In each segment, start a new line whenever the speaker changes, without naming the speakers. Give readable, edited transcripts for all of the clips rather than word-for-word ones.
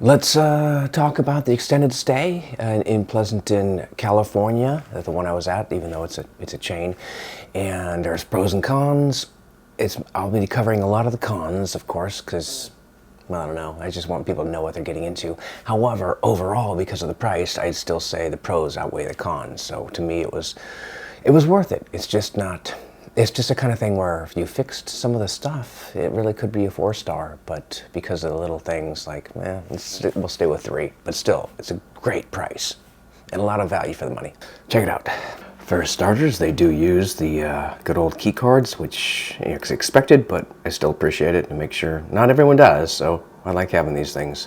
Let's talk about the extended stay in Pleasanton, California. The one I was at, even though it's a chain. And there's pros and cons. I'll be covering a lot of the cons, of course, because, well, I don't know. I just want people to know what they're getting into. However, overall, because of the price, I'd still say the pros outweigh the cons. So to me, it was worth it. It's just not. It's just a kind of thing where if you fixed some of the stuff, it really could be a 4-star, but because of the little things like, we'll stay with 3. But still, it's a great price and a lot of value for the money. Check it out. For starters, they do use the good old key cards, which is expected, but I still appreciate it and make sure not everyone does, so I like having these things.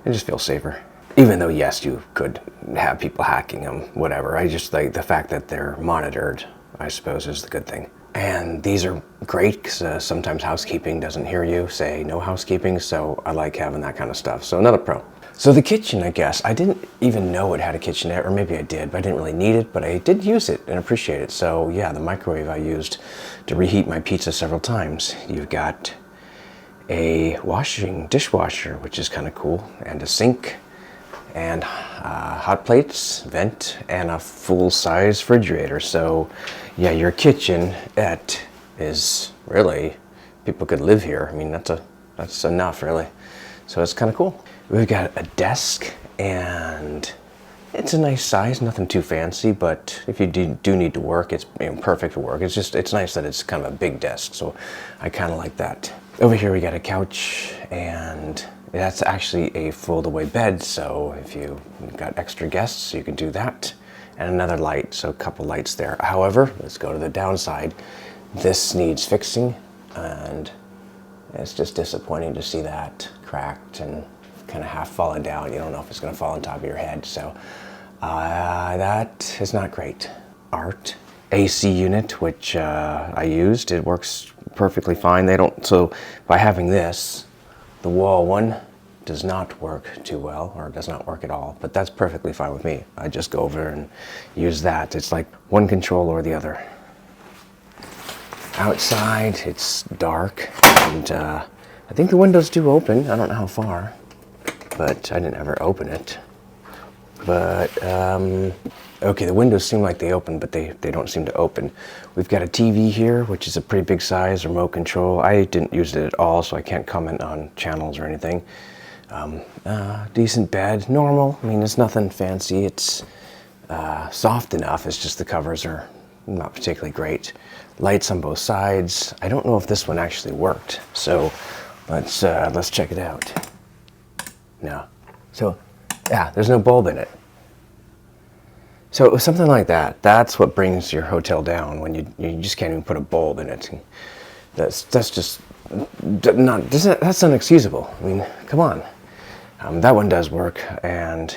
It just feels safer. Even though, yes, you could have people hacking them, whatever. I just like the fact that they're monitored, I suppose, is the good thing. And these are great because sometimes housekeeping doesn't hear you say no housekeeping, so I like having that kind of stuff. So another pro. So the kitchen, I guess, I didn't even know it had a kitchenette, or maybe I did, but I didn't really need it, but I did use it and appreciate it. So yeah, the microwave I used to reheat my pizza several times. You've got a dishwasher, which is kind of cool, and a sink, and hot plates, vent, and a full-size refrigerator. So yeah, your kitchen, that is really, people could live here. I mean, that's enough, really. So it's kind of cool. We've got a desk, and it's a nice size, nothing too fancy, but if you do need to work, it's perfect for work. It's nice that it's kind of a big desk, so I kind of like that. Over here we got a couch, and that's actually a fold-away bed, so if you've got extra guests, you can do that. And another light, so a couple lights there. However, let's go to the downside. This needs fixing, and it's just disappointing to see that cracked and kind of half fallen down. You don't know if it's going to fall on top of your head, so that is not great. Art AC unit, which I used, it works perfectly fine. So by having this, the wall one does not work too well, or does not work at all, but that's perfectly fine with me. I just go over and use that. It's like one control or the other. Outside, it's dark, and I think the windows do open. I don't know how far, but I didn't ever open it. But, okay, the windows seem like they open, but they don't seem to open. We've got a TV here, which is a pretty big size, remote control. I didn't use it at all, so I can't comment on channels or anything. Decent bed, normal. I mean, it's nothing fancy. It's soft enough. It's just the covers are not particularly great. Lights on both sides. I don't know if this one actually worked, so let's check it out. No. So, yeah, there's no bulb in it. So it was something like that. That's what brings your hotel down, when you just can't even put a bulb in it. That's just that's unexcusable. I mean, come on. That one does work, and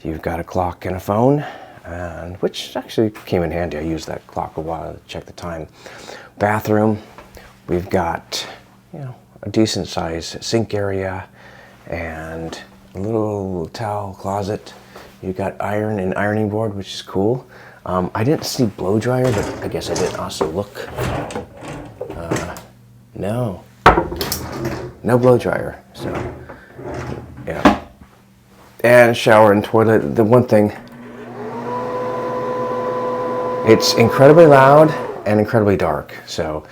you've got a clock and a phone, and which actually came in handy. I used that clock a while to check the time. Bathroom, we've got a decent size sink area and a little towel closet. You've got iron and ironing board, which is cool. I didn't see blow dryer, but I guess I didn't also look. No blow dryer. So yeah, and shower and toilet. The one thing, it's incredibly loud and incredibly dark. So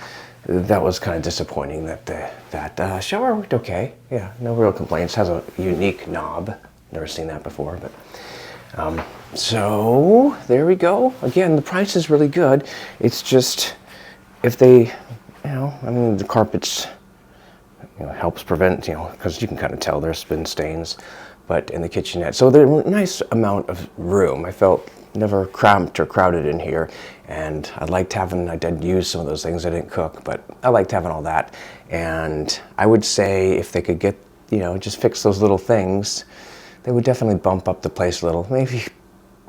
that was kind of disappointing. That shower worked okay. Yeah, no real complaints. Has a unique knob. Never seen that before, but so there we go. Again, the price is really good. It's just if they, I mean, the carpets, helps prevent, because you can kind of tell there's been stains, but in the kitchenette. So there's a nice amount of room. I felt never cramped or crowded in here, and I did use some of those things. I didn't cook, but I liked having all that. And I would say if they could get, just fix those little things, they would definitely bump up the place a little. Maybe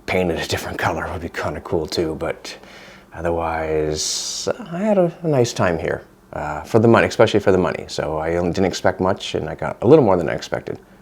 paint it a different color would be kind of cool too, but otherwise, I had a nice time here for the money, especially for the money. So I didn't expect much, and I got a little more than I expected.